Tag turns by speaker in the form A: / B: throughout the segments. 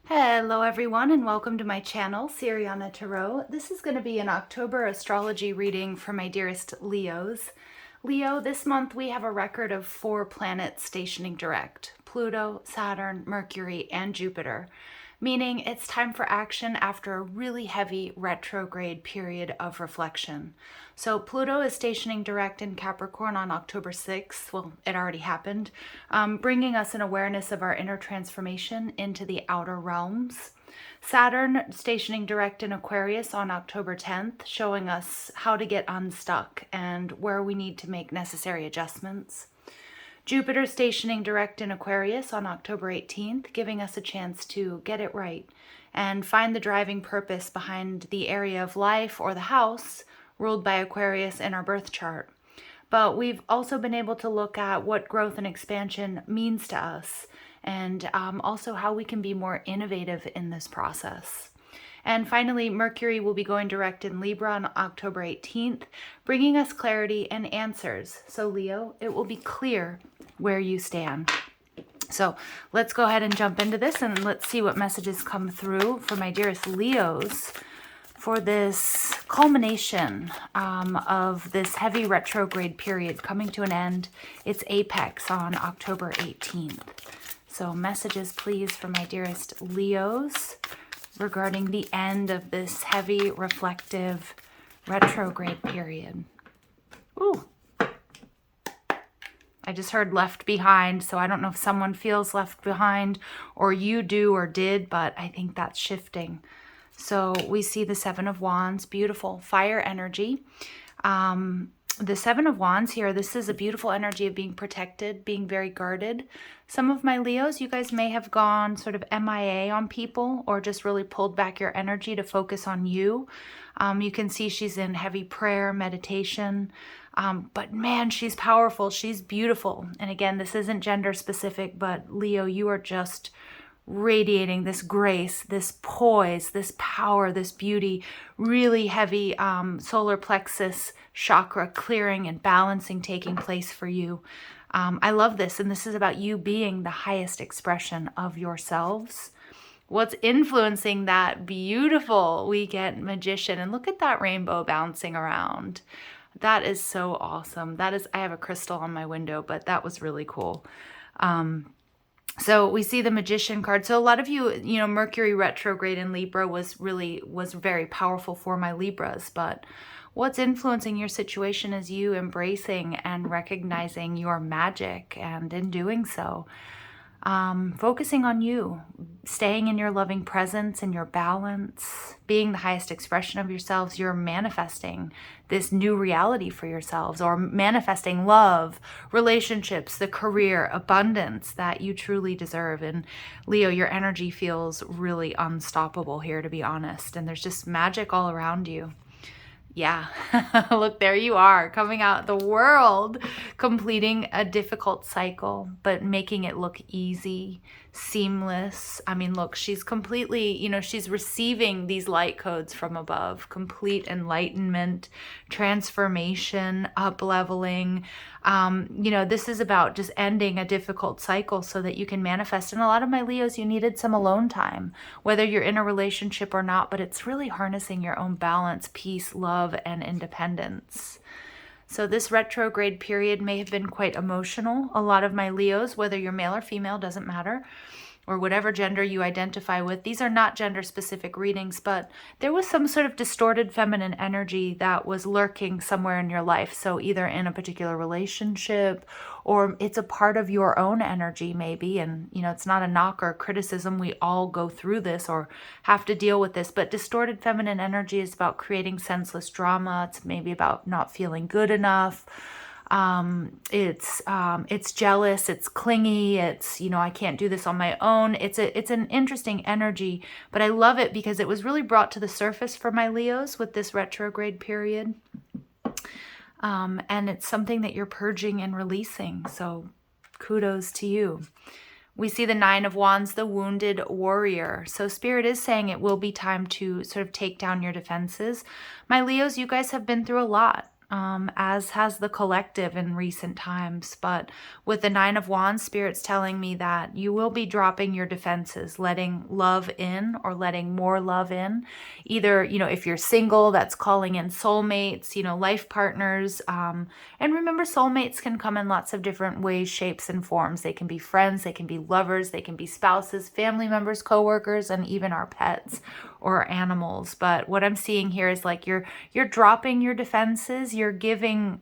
A: Hello everyone and welcome to my channel, Siriana Tarot. This is going to be an October astrology reading for my dearest Leos. Leo, this month we have a record of 4 planets stationing direct: Pluto, Saturn, Mercury, and Jupiter, meaning it's time for action after a really heavy retrograde period of reflection. So Pluto is stationing direct in Capricorn on October 6th. Well, it already happened, bringing us an awareness of our inner transformation into the outer realms. Saturn stationing direct in Aquarius on October 10th, showing us how to get unstuck and where we need to make necessary adjustments. Jupiter stationing direct in Aquarius on October 18th, giving us a chance to get it right and find the driving purpose behind the area of life or the house ruled by Aquarius in our birth chart. But we've also been able to look at what growth and expansion means to us, and also how we can be more innovative in this process. And finally, Mercury will be going direct in Libra on October 18th, bringing us clarity and answers. So Leo, it will be clear where you stand. So let's go ahead and jump into this and let's see what messages come through for my dearest Leos for this culmination of this heavy retrograde period coming to an end. Its apex on October 18th. So messages, please, for my dearest Leos regarding the end of this heavy reflective retrograde period. Ooh. I just heard left behind, so I don't know if someone feels left behind or you do or did, but I think that's shifting. So we see the Seven of Wands, beautiful fire energy. The Seven of Wands here, this is a beautiful energy of being protected, being very guarded. Some of my Leos, you guys may have gone sort of MIA on people or just really pulled back your energy to focus on you. You can see she's in heavy prayer, meditation. But man, she's powerful. She's beautiful. And again, this isn't gender specific, but Leo, you are just radiating this grace, this poise, this power, this beauty, really heavy solar plexus chakra clearing and balancing taking place for you. I love this. And this is about you being the highest expression of yourselves. What's influencing that? Beautiful. We get Magician. And look at that rainbow bouncing around. That is so awesome. I have a crystal on my window, but that was really cool. So we see the Magician card. So a lot of you, Mercury retrograde in Libra was very powerful for my Libras, but what's influencing your situation is you embracing and recognizing your magic, and in doing so, focusing on you, staying in your loving presence and your balance, being the highest expression of yourselves. You're manifesting this new reality for yourselves, or manifesting love, relationships, the career, abundance that you truly deserve. And Leo, your energy feels really unstoppable here, to be honest. And there's just magic all around you. Yeah, look, there you are, coming out the world, completing a difficult cycle, but making it look easy, seamless. I mean, look, she's completely, she's receiving these light codes from above, complete enlightenment, transformation, up-leveling. This is about just ending a difficult cycle so that you can manifest. And a lot of my Leos, you needed some alone time, whether you're in a relationship or not, but it's really harnessing your own balance, peace, love, and independence. So this retrograde period may have been quite emotional. A lot of my Leos, whether you're male or female, doesn't matter, or whatever gender you identify with. These are not gender-specific readings, but there was some sort of distorted feminine energy that was lurking somewhere in your life. So either in a particular relationship, or it's a part of your own energy maybe. And, it's not a knock or a criticism. We all go through this or have to deal with this. But distorted feminine energy is about creating senseless drama. It's maybe about not feeling good enough. It's jealous, it's clingy, it's, I can't do this on my own. It's an interesting energy, but I love it because it was really brought to the surface for my Leos with this retrograde period. And it's something that you're purging and releasing. So kudos to you. We see the Nine of Wands, the wounded warrior. So Spirit is saying it will be time to sort of take down your defenses. My Leos, you guys have been through a lot. as has the collective in recent times. But with the Nine of Wands, Spirit's telling me that you will be dropping your defenses, letting love in or letting more love in. Either, if you're single, that's calling in soulmates, life partners. And remember, soulmates can come in lots of different ways, shapes, and forms. They can be friends, they can be lovers, they can be spouses, family members, coworkers, and even our pets or animals. But what I'm seeing here is like you're dropping your defenses, you're giving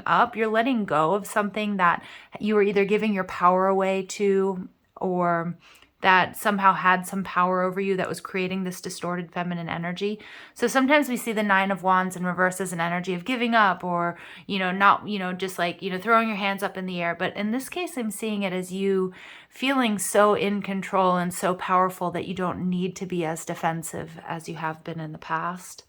A: up, you're letting go of something that you were either giving your power away to, or that somehow had some power over you that was creating this distorted feminine energy. So sometimes we see the Nine of Wands in reverse as an energy of giving up, or, not, just like, throwing your hands up in the air. But in this case, I'm seeing it as you feeling so in control and so powerful that you don't need to be as defensive as you have been in the past.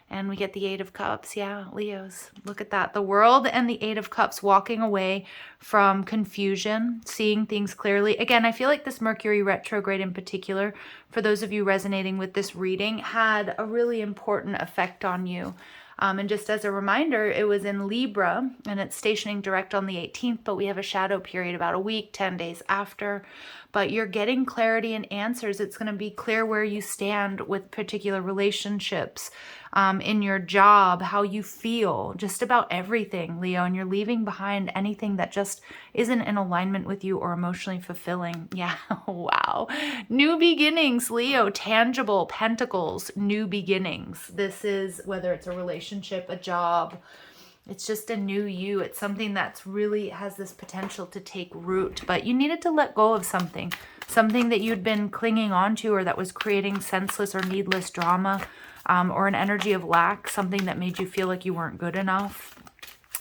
A: And we get the Eight of Cups. Yeah, Leos. Look at that. The World and the Eight of Cups, walking away from confusion, seeing things clearly. Again, I feel like this Mercury retrograde in particular, for those of you resonating with this reading, had a really important effect on you. And just as a reminder, it was in Libra, and it's stationing direct on the 18th, but we have a shadow period about a week, 10 days after. But you're getting clarity and answers. It's going to be clear where you stand with particular relationships, in your job, how you feel, just about everything, Leo. And you're leaving behind anything that just isn't in alignment with you or emotionally fulfilling. Yeah, wow. New beginnings, Leo. Tangible pentacles, new beginnings. This is whether it's a relationship, a job, it's just a new you. It's something that's really has this potential to take root, but you needed to let go of something that you'd been clinging on to, or that was creating senseless or needless drama, or an energy of lack, something that made you feel like you weren't good enough.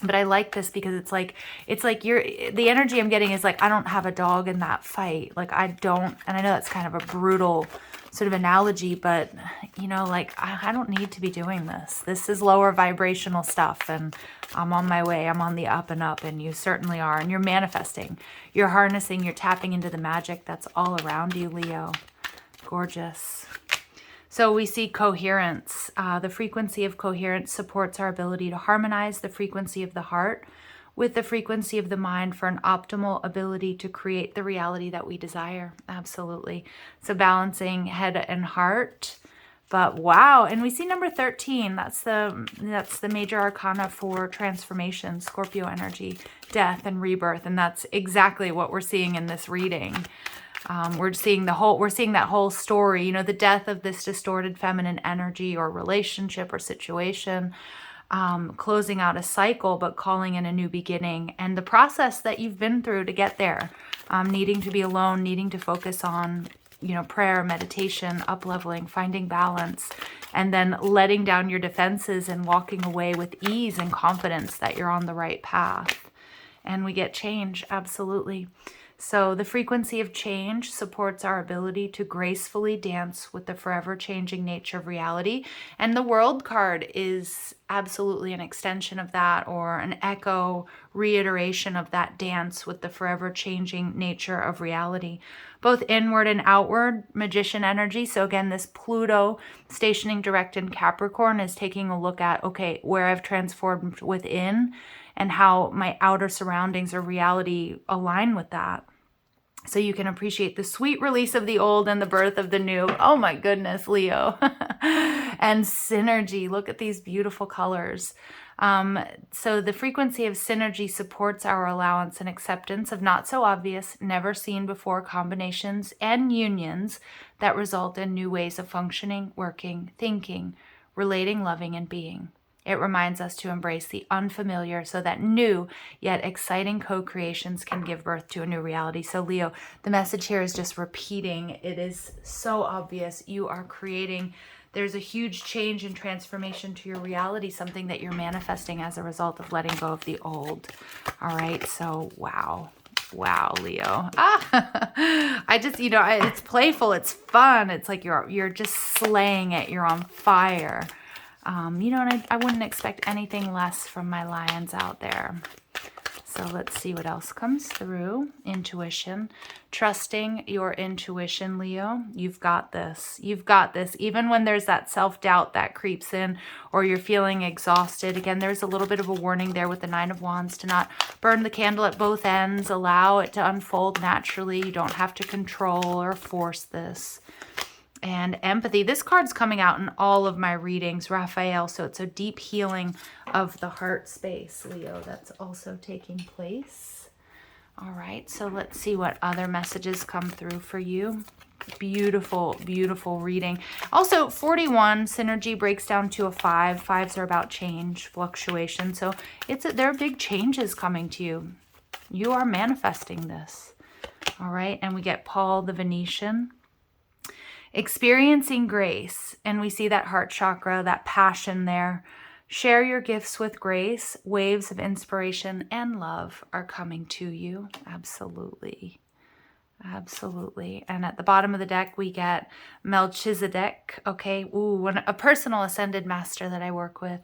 A: But I like this because it's like the energy I'm getting is like, I don't have a dog in that fight. Like I don't, and I know that's kind of a brutal sort of analogy, but like I don't need to be doing this. This is lower vibrational stuff, and I'm on my way. I'm on the up and up, and you certainly are. And you're manifesting, you're harnessing, you're tapping into the magic that's all around you, Leo. Gorgeous. So we see coherence. The frequency of coherence supports our ability to harmonize the frequency of the heart with the frequency of the mind for an optimal ability to create the reality that we desire. Absolutely. So balancing head and heart. But wow, and we see number 13. That's the major arcana for transformation, Scorpio energy, death and rebirth, and that's exactly what we're seeing in this reading. We're seeing that whole story, the death of this distorted feminine energy or relationship or situation, closing out a cycle, but calling in a new beginning, and the process that you've been through to get there, needing to be alone, needing to focus on, prayer, meditation, up-leveling, finding balance, and then letting down your defenses and walking away with ease and confidence that you're on the right path. And we get change, absolutely. So the frequency of change supports our ability to gracefully dance with the forever changing nature of reality. And the World card is absolutely an extension of that, or an echo, reiteration of that dance with the forever changing nature of reality. Both inward and outward, Magician energy. So again, this Pluto stationing direct in Capricorn is taking a look at, okay, where I've transformed within and how my outer surroundings or reality align with that. So you can appreciate the sweet release of the old and the birth of the new. Oh my goodness, Leo. And synergy. Look at these beautiful colors. So the frequency of synergy supports our allowance and acceptance of not so obvious, never seen before combinations and unions that result in new ways of functioning, working, thinking, relating, loving, and being. It reminds us to embrace the unfamiliar so that new yet exciting co-creations can give birth to a new reality. So Leo, the message here is just repeating. It is so obvious. You are creating, there's a huge change and transformation to your reality, something that you're manifesting as a result of letting go of the old. All right, so wow. Wow, Leo. I just, it's playful, it's fun. It's like you're just slaying it. You're on fire. And I wouldn't expect anything less from my lions out there. So let's see what else comes through. Intuition. Trusting your intuition, Leo. You've got this. You've got this. Even when there's that self-doubt that creeps in or you're feeling exhausted. Again, there's a little bit of a warning there with the Nine of Wands to not burn the candle at both ends. Allow it to unfold naturally. You don't have to control or force this. And empathy. This card's coming out in all of my readings, Raphael. So it's a deep healing of the heart space, Leo, that's also taking place. All right, so let's see what other messages come through for you. Beautiful, beautiful reading. Also, 41, synergy breaks down to a 5. 5s are about change, fluctuation. So there are big changes coming to you. You are manifesting this. All right, and we get Paul the Venetian. Experiencing grace, and we see that heart chakra, that passion there. Share your gifts with grace. Waves of inspiration and love are coming to you. Absolutely. Absolutely. And at the bottom of the deck, we get Melchizedek. Okay. Ooh, a personal ascended master that I work with.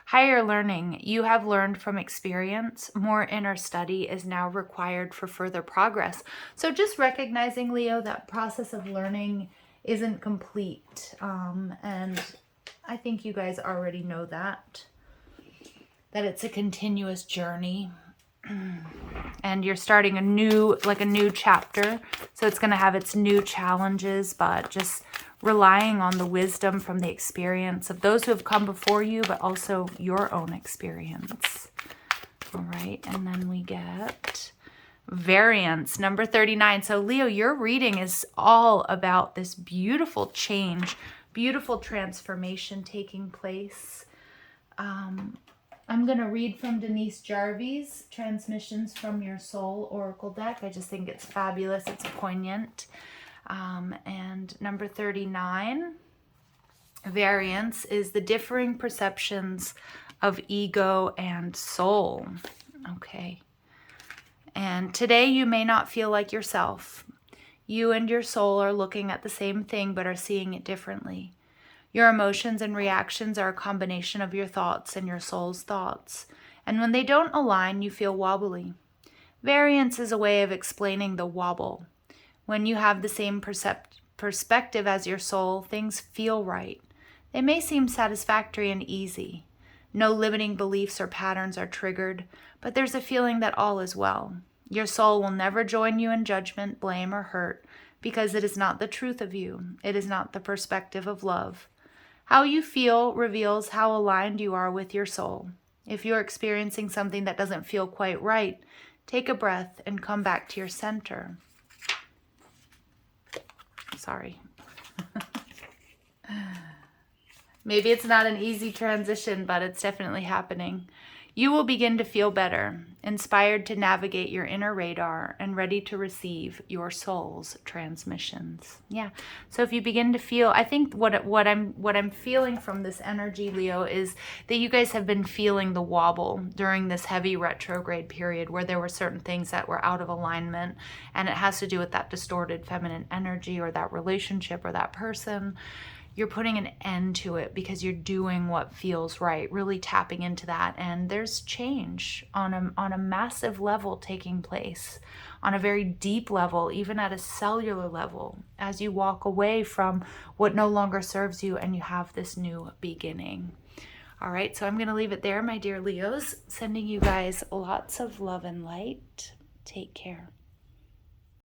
A: Higher learning. You have learned from experience. More inner study is now required for further progress. So just recognizing, Leo, that process of learning isn't complete. And I think you guys already know that it's a continuous journey. And you're starting a new chapter. So it's going to have its new challenges, but just relying on the wisdom from the experience of those who have come before you, but also your own experience. All right. And then we get variance, number 39. So Leo, your reading is all about this beautiful change, beautiful transformation taking place. I'm going to read from Denise Jarvie's Transmissions from Your Soul Oracle deck. I just think it's fabulous. It's poignant. And number 39, variance, is the differing perceptions of ego and soul. Okay. And today you may not feel like yourself. You and your soul are looking at the same thing but are seeing it differently. Your emotions and reactions are a combination of your thoughts and your soul's thoughts. And when they don't align, you feel wobbly. Variance is a way of explaining the wobble. When you have the same perspective as your soul, things feel right. They may seem satisfactory and easy. No limiting beliefs or patterns are triggered, but there's a feeling that all is well. Your soul will never join you in judgment, blame, or hurt, because it is not the truth of you. It is not the perspective of love. How you feel reveals how aligned you are with your soul. If you're experiencing something that doesn't feel quite right, take a breath and come back to your center. Sorry. Maybe it's not an easy transition, but it's definitely happening. You will begin to feel better, inspired to navigate your inner radar and ready to receive your soul's transmissions. Yeah. So if you begin to feel, I think what I'm feeling from this energy, Leo, is that you guys have been feeling the wobble during this heavy retrograde period where there were certain things that were out of alignment, and it has to do with that distorted feminine energy or that relationship or that person. You're putting an end to it because you're doing what feels right, really tapping into that. And there's change on a massive level taking place, on a very deep level, even at a cellular level, as you walk away from what no longer serves you and you have this new beginning. All right, so I'm going to leave it there, my dear Leos, sending you guys lots of love and light. Take care.